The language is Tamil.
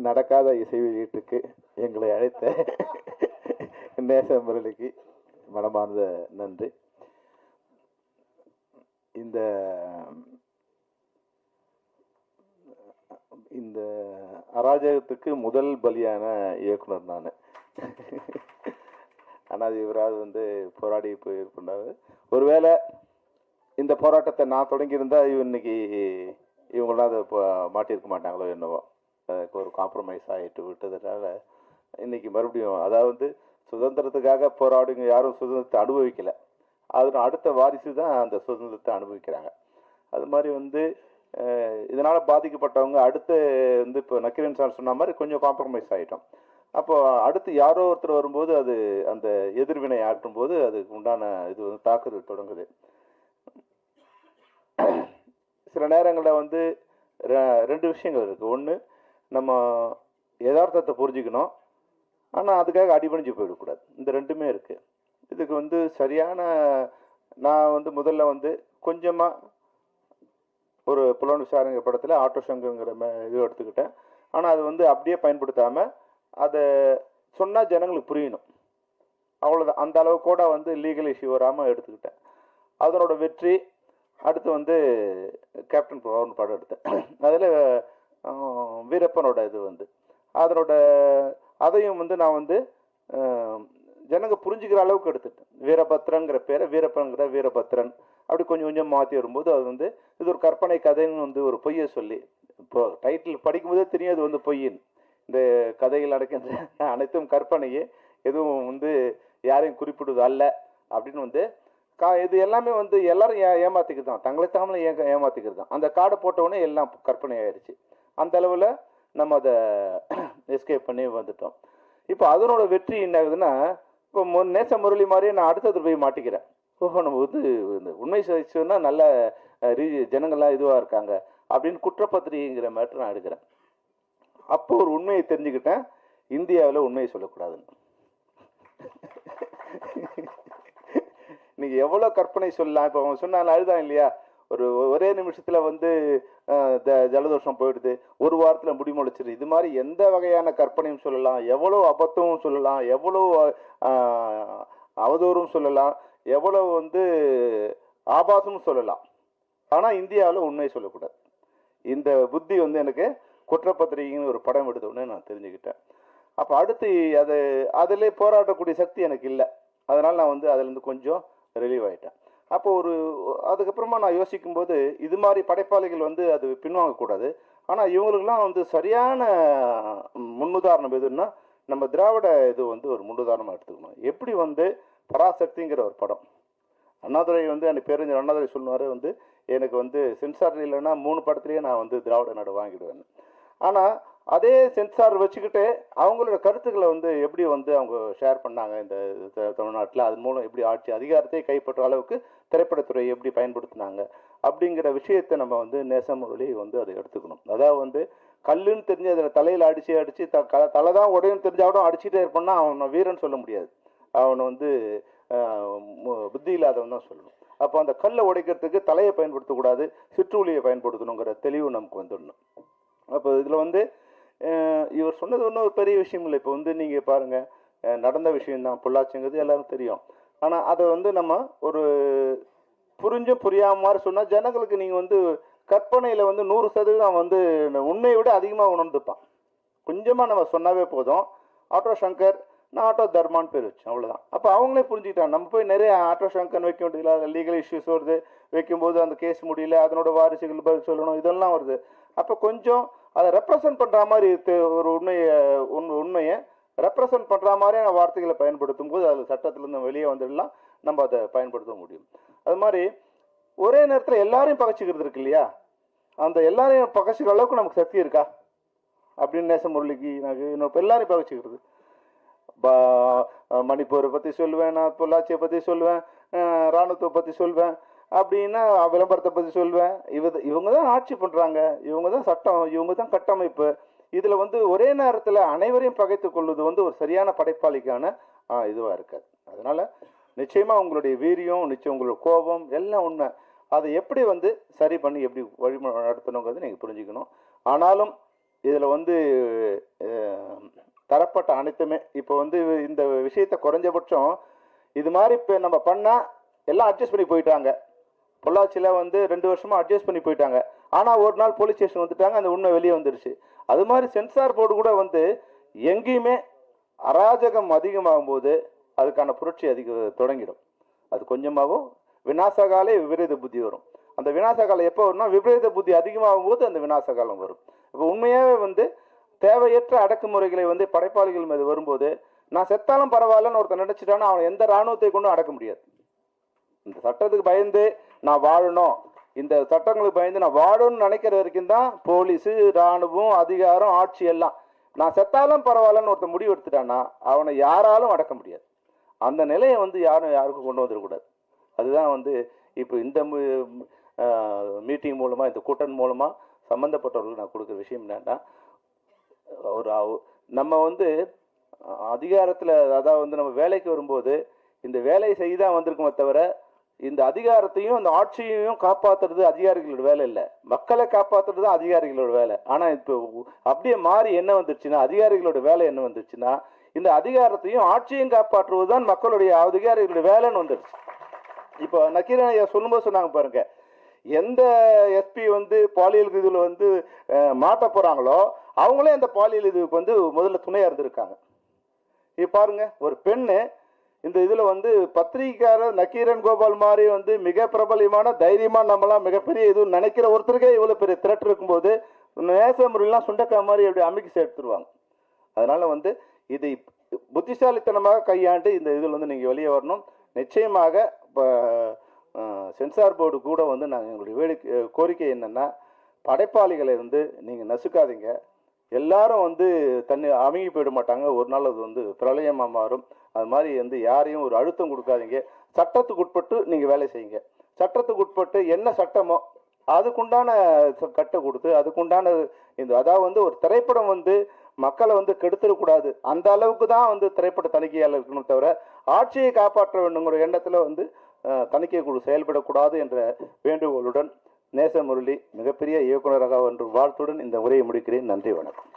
நடக்காத இசை வெளியீட்டுக்கு எங்களை அழைத்த நேச முரளிக்கு மனமார்ந்த நன்றி. இந்த இந்த அராஜகத்துக்கு முதல் பலியான இயக்குனர் நான். ஆனால் இவராது வந்து போராடி போயிருக்கின்றார். ஒருவேளை இந்த போராட்டத்தை நான் தொடங்கியிருந்தா இன்னைக்கு இவங்களாம் அதை மாட்டியிருக்க மாட்டாங்களோ என்னவோ. அதுக்கு ஒரு காம்ப்ரமைஸ் ஆகிட்டு விட்டதுனால இன்னைக்கு மறுபடியும் அதாவது சுதந்திரத்துக்காக போராடுங்க யாரும் சுதந்திரத்தை அனுபவிக்கலை. அதன் அடுத்த வாரிசு தான் அந்த சுதந்திரத்தை அனுபவிக்கிறாங்க. அது மாதிரி வந்து இதனால் பாதிக்கப்பட்டவங்க அடுத்து வந்து இப்போ நக்கீரன் சார் சொன்ன மாதிரி கொஞ்சம் காம்ப்ரமைஸ் ஆகிட்டோம். அப்போ அடுத்து யாரோ ஒருத்தர் வரும்போது அது அந்த எதிர்வினை ஆற்றும் போது அதுக்கு உண்டான இது வந்து தாக்குதல் தொடங்குது. சில நேரங்களில் வந்து ரெண்டு விஷயங்கள் இருக்குது. ஒன்று, நம்ம யதார்த்தத்தை புரிஞ்சுக்கணும், ஆனால் அதுக்காக அடிபணிஞ்சு போயிடக்கூடாது. இந்த ரெண்டுமே இருக்குது. இதுக்கு வந்து சரியான நான் வந்து முதல்ல வந்து கொஞ்சமாக ஒரு புலன் விசாரணைங்க படத்தில் ஆட்டோ சங்கங்கிற இது எடுத்துக்கிட்டேன். ஆனால் அது வந்து அப்படியே பயன்படுத்தாமல் அதை சொன்னால் ஜனங்களுக்கு புரியணும், அவ்வளோதான். அந்த அளவு கூட வந்து லீகல் இஷ்யூ வராமல் எடுத்துக்கிட்டேன். அதனோட வெற்றி. அடுத்து வந்து கேப்டன் பவன் படம் எடுத்தேன். அதில் வீரப்பனோட இது வந்து அதனோட அதையும் வந்து நான் வந்து ஜனங்க புரிஞ்சுக்கிற அளவுக்கு எடுத்துட்டேன். வீரபத்ரங்கிற பேரை வீரப்பன்கிற வீரபத்ரன் அப்படி கொஞ்சம் கொஞ்சம் மாற்றி வரும்போது அது வந்து இது ஒரு கற்பனை கதைன்னு வந்து ஒரு பொய்யை சொல்லி இப்போ டைட்டில் படிக்கும்போதே தெரியும் அது வந்து பொய்யின். இந்த கதைகள் நடக்கின்ற அனைத்தும் கற்பனையே, எதுவும் வந்து யாரையும் குறிப்பிடுவது அல்ல அப்படின்னு வந்து இது எல்லாமே வந்து எல்லாரும் ஏமாத்திக்கிறது தான், தங்களை தாமலை ஏமாத்திக்கிறது தான். அந்த கார்டை போட்டவுடனே எல்லாம் கற்பனை ஆயிடுச்சு. அந்த அளவில் நம்ம அதை எஸ்கேப் பண்ணி வந்துட்டோம். இப்போ அதனோட வெற்றி என்ன ஆகுதுன்னா, இப்போ நேச முரளி மாதிரியே நான் அடுத்தது போய் மாட்டிக்கிறேன். ஓஹோ, நம்ம வந்து இந்த உண்மை சொன்னா நல்ல ஜனங்கள்லாம் இதுவாக இருக்காங்க அப்படின்னு குற்றப்பத்திரிகைங்கிற மேட்டர் நான் எடுக்கிறேன். அப்போ ஒரு உண்மையை தெரிஞ்சுக்கிட்டேன், இந்தியாவில் உண்மையை சொல்லக்கூடாதுன்னு. நீங்கள் எவ்வளோ கற்பனை சொல்லலாம். இப்போ அவங்க சொன்னாலும் அழுதான் இல்லையா, ஒரே நிமிஷத்தில் வந்து ஜலதோஷம் போயிடுது, ஒரு வாரத்தில் முடிமுளைச்சிடுது. இது மாதிரி எந்த வகையான கற்பனையும் சொல்லலாம், எவ்வளோ அபத்தமும் சொல்லலாம், எவ்வளோ அவதூறும் சொல்லலாம், எவ்வளோ வந்து ஆபாசமும் சொல்லலாம். ஆனால் இந்தியாவில் உண்மையை சொல்லக்கூடாது. இந்த புத்தி வந்து எனக்கு குற்றப்பத்திரிகைன்னு ஒரு படம் எடுத்தோடனே நான் தெரிஞ்சுக்கிட்டேன். அப்போ அடுத்து அதிலே போராடக்கூடிய சக்தி எனக்கு இல்லை. அதனால் நான் வந்து அதுலேருந்து கொஞ்சம் ரிலீவ் ஆகிட்டேன். அப்போ அதுக்கப்புறமா நான் யோசிக்கும்போது இது மாதிரி படைப்பாளிகள் வந்து அது பின்வாங்கக்கூடாது. ஆனால் இவங்களுக்கெல்லாம் வந்து சரியான முன்னுதாரணம் எதுன்னா நம்ம திராவிட இது வந்து ஒரு முன்னுதாரணமாக எடுத்துக்கணும். எப்படி வந்து பராசக்திங்கிற ஒரு படம், அண்ணாதுரை வந்து அந்த பேரறிஞர் அண்ணாதுரை சொல்லுவார் வந்து எனக்கு வந்து சென்சார் இல்லைன்னா 3 படத்துலேயே நான் வந்து திராவிட நாடு வாங்கிடுவேன். ஆனால் அதே சென்சார் வச்சுக்கிட்டு அவங்களோட கருத்துக்களை வந்து எப்படி வந்து அவங்க ஷேர் பண்ணாங்க இந்த தமிழ்நாட்டில், அதன் மூலம் எப்படி ஆட்சி அதிகாரத்தை கைப்பற்ற அளவுக்கு திரைப்படத்துறையை எப்படி பயன்படுத்தினாங்க அப்படிங்கிற விஷயத்தை நம்ம வந்து நேசமுரளி வந்து அதை எடுத்துக்கணும். அதாவது வந்து கல்லுன்னு தெரிஞ்சு அதில் தலையில் அடித்து தலை தான் உடையும் தெரிஞ்சாலும் அடிச்சுட்டே இருப்பான்னா அவனை வீரன் சொல்ல முடியாது, அவனை வந்து புத்தி இல்லாதவன் தான் சொல்லணும். அப்போ அந்த கல்லை உடைக்கிறதுக்கு தலையை பயன்படுத்தக்கூடாது, சிற்றுளியை பயன்படுத்தணுங்கிற தெளிவு நமக்கு வந்துடணும். அப்போ இதில் வந்து இவர் சொன்னது ஒன்றும் ஒரு பெரிய விஷயம் இல்லை. இப்போ வந்து நீங்கள் பாருங்கள், நடந்த விஷயம்தான் பொள்ளாச்சிங்கிறது எல்லாரும் தெரியும். ஆனால் அதை வந்து நம்ம ஒரு புரிஞ்சும் புரியாம மாதிரி சொன்னால் ஜனங்களுக்கு நீங்கள் வந்து கற்பனையில் வந்து 100% வந்து உண்மையை விட அதிகமாக உணர்ந்துப்பான். கொஞ்சமாக நம்ம சொன்னாவே போதும். ஆட்டோ சங்கர், நான் ஆட்டோ தர்மான்னு பேர் வச்சேன், அவ்வளோதான். அப்போ அவங்களே புரிஞ்சுக்கிட்டாங்க. நம்ம போய் நிறைய ஆட்டோ சங்கர் வைக்க வேண்டியதில்லை, அதில் லீகல் இஷ்யூஸ் வருது, வைக்கும்போது அந்த கேஸ் முடியல, அதனோட வாரிசுகள் பதில் சொல்லணும், இதெல்லாம் வருது. அப்போ கொஞ்சம் அதை ரெப்ரசன்ட் பண்ணுற மாதிரி ஒரு உண்மையை ரெப்ரசன்ட் பண்ணுற மாதிரியான வார்த்தைகளை பயன்படுத்தும் போது அதில் சட்டத்திலேருந்து வெளியே வந்துடலாம், நம்ம அதை பயன்படுத்த முடியும். அது மாதிரி ஒரே நேரத்தில் எல்லாரையும் பகச்சிக்கிறது இருக்கு இல்லையா, அந்த எல்லாரையும் பகச்சிக்கிற அளவுக்கு நமக்கு சக்தி இருக்கா அப்படின்னு நேசமுரளிக்கு நான் எல்லாரையும் பகச்சிக்கிறது. மணிப்பூரை பற்றி சொல்லுவேன், நான் பொள்ளாச்சியை பற்றி சொல்லுவேன், இராணுவத்தை பற்றி சொல்வேன், அப்படின்னா விளம்பரத்தை பற்றி சொல்வேன். இவங்க தான் ஆட்சி பண்ணுறாங்க, இவங்க தான் சட்டம், இவங்க தான் கட்டமைப்பு. இதில் வந்து ஒரே நேரத்தில் அனைவரையும் பகைத்து கொள்வது வந்து ஒரு சரியான படைப்பாளிக்கான இதுவாக இருக்காது. அதனால் நிச்சயமாக உங்களுடைய வீரியம், நிச்சயம் உங்களோட கோபம் எல்லாம் உண்மை. அதை எப்படி வந்து சரி பண்ணி எப்படி வழி நடத்தணுங்கிறது நீங்கள் புரிஞ்சுக்கணும். ஆனாலும் இதில் வந்து தரப்பட்ட அனைத்துமே இப்போ வந்து இந்த விஷயத்தை குறைஞ்சபட்சம் இது மாதிரி இப்போ நம்ம பண்ணால் எல்லாம் அட்ஜஸ்ட் பண்ணி போயிட்டாங்க. பொள்ளாச்சியில் வந்து 2 வருஷமாக அட்ஜஸ்ட் பண்ணி போயிட்டாங்க. ஆனால் ஒரு நாள் போலீஸ் ஸ்டேஷன் வந்துட்டாங்க, அந்த உண்மை வெளியே வந்துடுச்சு. அது மாதிரி சென்சார் போர்டு கூட வந்து எங்கேயுமே அராஜகம் அதிகமாகும் போது அதுக்கான புரட்சி தொடங்கிடும். அது கொஞ்சமாகவும் விநாசகாலே விபரீத புத்தி வரும். அந்த விநாசகாலம் எப்போ வரும்னா விபரீத புத்தி அதிகமாகும் போது அந்த விநாசகாலம் வரும். இப்போ உண்மையாகவே வந்து தேவையற்ற அடக்குமுறைகளை வந்து படைப்பாளிகள் மீது வரும்போது நான் செத்தாலும் பரவாயில்லன்னு ஒருத்தர் நினைச்சிட்டானா அவன் எந்த இராணுவத்தை கொண்டும் அடக்க முடியாது. இந்த சட்டத்துக்கு பயந்து நான் வாழணும், இந்த சட்டங்களுக்கு பயந்து நான் வாழணும்னு நினைக்கிற வரைக்கும் தான் போலீஸு, இராணுவம், அதிகாரம், ஆட்சி எல்லாம். நான் செத்தாலும் பரவாயில்லன்னு ஒருத்தர் முடிவு எடுத்துட்டானா அவனை யாராலும் அடக்க முடியாது. அந்த நிலையை வந்து யாருக்கும் கொண்டு வந்துடக்கூடாது. அதுதான் வந்து இப்போ இந்த மீட்டிங் மூலமாக, இந்த கூட்டம் மூலமாக சம்மந்தப்பட்டவர்களுக்கு நான் கொடுக்குற விஷயம் என்னன்னா, நம்ம வந்து அதிகாரத்தில், அதாவது வந்து நம்ம வேலைக்கு வரும்போது இந்த வேலையை செய்ய தான் வந்திருக்கோமே தவிர இந்த அதிகாரத்தையும் அந்த ஆட்சியையும் காப்பாற்றுறது அதிகாரிகளோட வேலை இல்லை, மக்களை காப்பாற்றுறது தான் அதிகாரிகளோட வேலை. ஆனால் இப்போ அப்படியே மாறி என்ன வந்துருச்சுன்னா, அதிகாரிகளோட வேலை என்ன வந்துருச்சுன்னா, இந்த அதிகாரத்தையும் ஆட்சியையும் காப்பாற்றுவது தான் மக்களுடைய அதிகாரிகளுடைய வேலைன்னு வந்துருச்சு. இப்போ நக்கீரன் ஐயா சொல்லும்போது சொன்னாங்க பாருங்க, எந்த எஸ்பி வந்து பாலியல் இதில் வந்து மாட்ட போகிறாங்களோ அவங்களே அந்த பாலியல் இதுக்கு வந்து முதல்ல துணையாக இருந்திருக்காங்க. இப்போ பாருங்க, ஒரு பெண்ணு இந்த இதில் வந்து பத்திரிகையாளர் நக்கீரன் கோபால் மாதிரி வந்து மிக பிரபலியமான தைரியமாக நம்மளாம் மிகப்பெரிய இது நினைக்கிற ஒருத்தருக்கே இவ்வளோ பெரிய திரட்டு இருக்கும்போது நேச முறையெல்லாம் சுண்டக்காய் மாதிரி அப்படி அமைக்கி சேர்த்துருவாங்க. அதனால வந்து இது புத்திசாலித்தனமாக கையாண்டு இந்த இதில் வந்து நீங்கள் வெளியே வரணும். நிச்சயமாக இப்போ சென்சார் போர்டு கூட வந்து நாங்கள் எங்களுடைய கோரிக்கை என்னென்னா, படைப்பாளிகளை வந்து நீங்கள் நசுக்காதீங்க. எல்லாரும் வந்து அமைங்கி போயிட மாட்டாங்க, ஒரு நாள் அது வந்து பிரளயமாக மாறும். அது மாதிரி வந்து யாரையும் ஒரு அழுத்தம் கொடுக்காதீங்க. சட்டத்துக்கு உட்பட்டு நீங்கள் வேலை செய்யுங்க. சட்டத்துக்கு உட்பட்டு என்ன சட்டமோ அதுக்குண்டான கட்டை கொடுத்து அதுக்குண்டான இந்த, அதாவது வந்து ஒரு திரைப்படம் வந்து மக்களை வந்து கெடுத்துடக்கூடாது, அந்த அளவுக்கு தான் வந்து திரைப்பட தணிக்கையாளர் இருக்கணும் தவிர ஆட்சியை காப்பாற்ற வேண்டுங்கிற எண்ணத்தில் வந்து தணிக்கை குழு செயல்படக்கூடாது என்ற வேண்டுகோளுடன் நேச முரளி மிகப்பெரிய இயக்குநராக ஒன்று வாழ்த்துடன் இந்த உரையை முடிக்கிறேன். நன்றி, வணக்கம்.